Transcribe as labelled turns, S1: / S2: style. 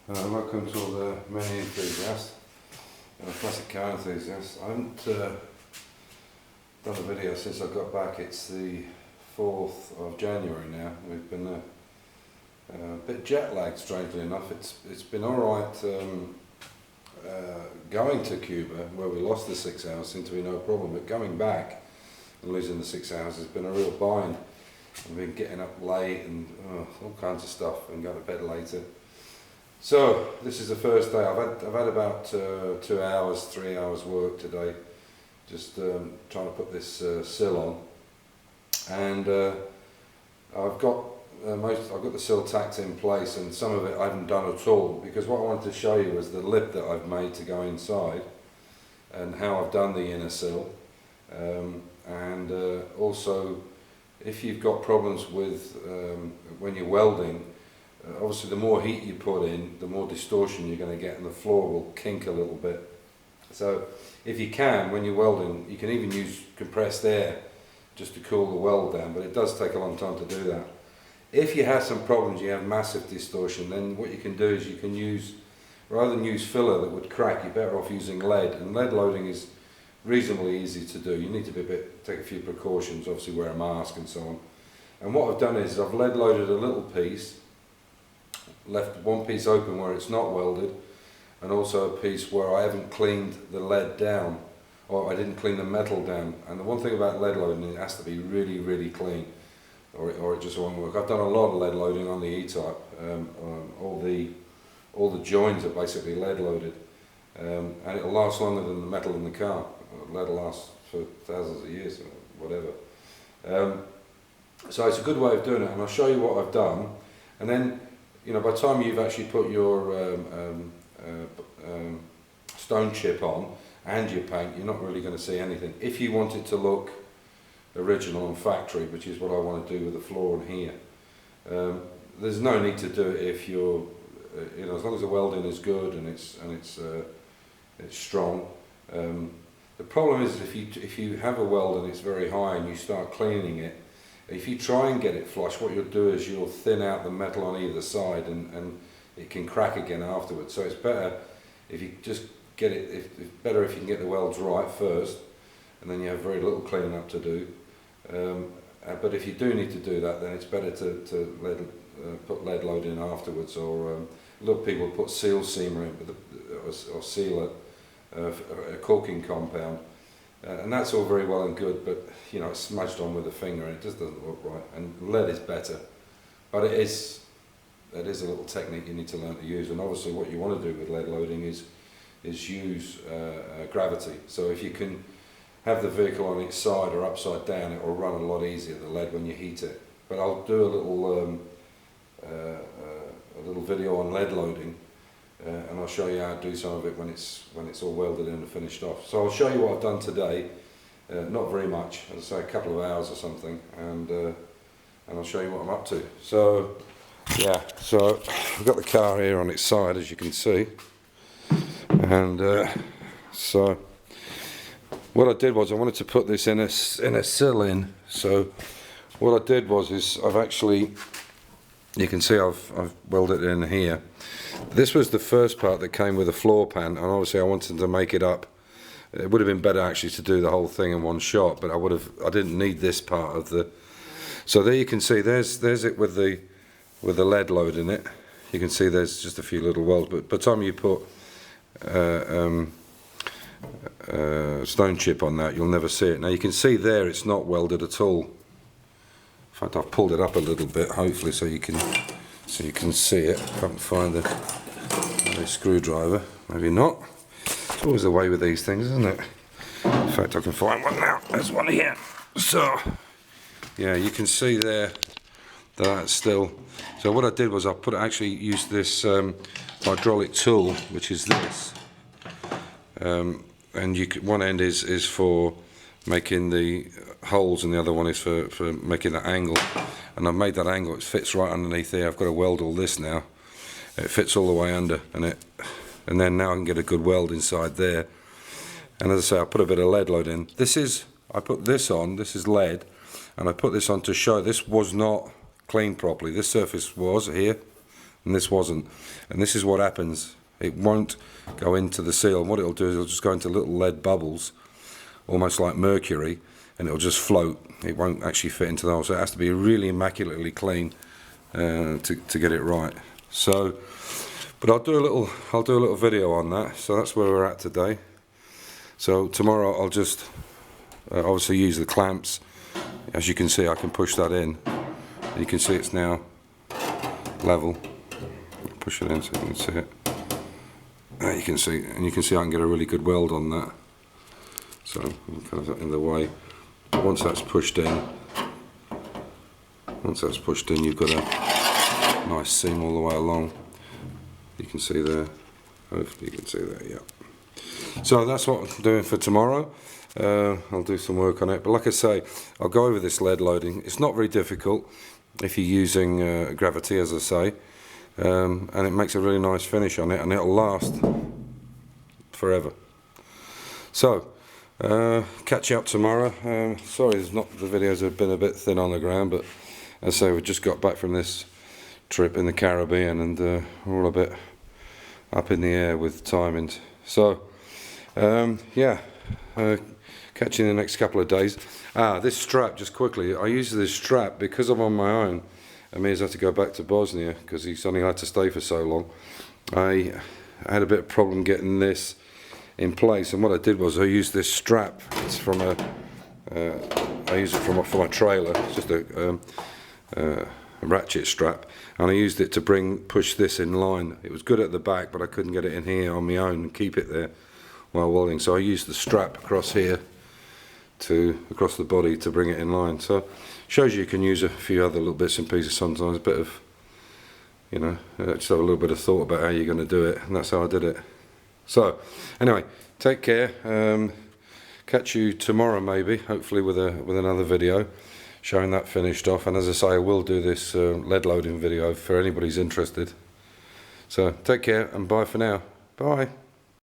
S1: Welcome to all the mini enthusiasts and classic car enthusiasts. I haven't done a video since I got back. It's the 4th of January now. We've been a bit jet lagged, strangely enough. It's been alright going to Cuba, where we lost the 6 hours, seemed to be no problem, but coming back and losing the 6 hours has been a real bind. I've been getting up late and all kinds of stuff and going to bed later. So this is the first day. I've had about 2 hours, 3 hours work today, just trying to put this sill on, and I've got the sill tacked in place, and some of it I haven't done at all, because what I wanted to show you was the lip that I've made to go inside and how I've done the inner sill, and also if you've got problems with when you're welding. Obviously the more heat you put in, the more distortion you're going to get, and the floor will kink a little bit. So if you can, when you're welding, you can even use compressed air just to cool the weld down, but it does take a long time to do that. If you have some problems, you have massive distortion, then what you can do is you can use, rather than use filler that would crack, you're better off using lead, and lead loading is reasonably easy to do. You need to take a few precautions, obviously wear a mask and so on. And what I've done is I've lead loaded a little piece, left one piece open where it's not welded, and also a piece where I haven't cleaned the lead down, or I didn't clean the metal down. And the one thing about lead loading, it has to be really, really clean, or it just won't work. I've done a lot of lead loading on the E-Type. All the joins are basically lead loaded, and it'll last longer than the metal in the car. Lead will last for thousands of years, or whatever. So it's a good way of doing it, and I'll show you what I've done, and then, you know, by the time you've actually put your stone chip on and your paint, you're not really going to see anything. If you want it to look original and factory, which is what I want to do with the floor and here, there's no need to do it if you're, you know, as long as the welding is good and it's strong. The problem is if you have a weld and it's very high and you start cleaning it, if you try and get it flush, what you'll do is you'll thin out the metal on either side, and it can crack again afterwards. So it's better if you just get it, it's better if you can get the welds right first, and then you have very little cleaning up to do. But if you do need to do that, then it's better to put lead load in afterwards, or a lot of people put seal seamer in, or seal a caulking compound. And that's all very well and good, but you know, it's smudged on with a finger and it just doesn't look right. And lead is better, but it is a little technique you need to learn to use. And obviously what you want to do with lead loading is use gravity. So if you can have the vehicle on its side or upside down, it will run a lot easier, the lead, when you heat it. But I'll do a little video on lead loading, and I'll show you how to do some of it when it's all welded in and finished off. So I'll show you what I've done today. Not very much, as I say, a couple of hours or something, and I'll show you what I'm up to. So yeah, so I've got the car here on its side, as you can see, and so what I did was I wanted to put this in a sill in. So what I did was I've actually, you can see I've welded it in here. This was the first part that came with a floor pan, and obviously I wanted to make it up. It would have been better actually to do the whole thing in one shot, but I didn't need this part of the. So there you can see there's it with the lead load in it. You can see there's just a few little welds, but by the time you put stone chip on that, you'll never see it. Now you can see there it's not welded at all. In fact, I've pulled it up a little bit, hopefully, so you can see it. If I can find the screwdriver, maybe not. It's always the way with these things, isn't it? In fact, I can find one now. There's one here. So, yeah, you can see there that it's still. So what I did was I actually used this hydraulic tool, which is this, and one end is for making the holes, and the other one is for making that angle. And I've made that angle, it fits right underneath there. I've got to weld all this now. It fits all the way under, and then now I can get a good weld inside there. And as I say, I put a bit of lead load in. I put this on, this is lead, and I put this on to show this was not cleaned properly. This surface was here, and this wasn't. And this is what happens. It won't go into the seal. And what it'll do is it'll just go into little lead bubbles, almost like mercury, and it'll just float. It won't actually fit into the hole. So it has to be really immaculately clean to get it right. So, but I'll do a little video on that. So that's where we're at today. So tomorrow I'll just obviously use the clamps. As you can see, I can push that in. You can see it's now level. Push it in so you can see it. There you can see, and you can see I can get a really good weld on that. So kind of in the way. Once that's pushed in, you've got a nice seam all the way along. You can see there. Hopefully you can see that. Yeah. So that's what I'm doing for tomorrow. I'll do some work on it, but like I say, I'll go over this lead loading. It's not very difficult if you're using gravity, as I say, and it makes a really nice finish on it, and it'll last forever. So catch you up tomorrow. Sorry, the videos have been a bit thin on the ground, but as I say, we just got back from this trip in the Caribbean, and we're all a bit up in the air with timings. So yeah. Catch you in the next couple of days. This strap, just quickly, I use this strap because I'm on my own. Amir's had to go back to Bosnia because he's only had to stay for so long. I had a bit of problem getting this in place, and what I did was I used this strap. It's from I use it for my trailer. It's just a ratchet strap, and I used it to push this in line. It was good at the back, but I couldn't get it in here on my own and keep it there while welding. So I used the strap across here across the body to bring it in line. So shows you can use a few other little bits and pieces sometimes, a bit of, you know, just have a little bit of thought about how you're going to do it, and that's how I did it. So anyway, take care. Catch you tomorrow maybe, hopefully with another video showing that finished off. And as I say, I will do this lead loading video for anybody's interested. So take care and bye for now. Bye.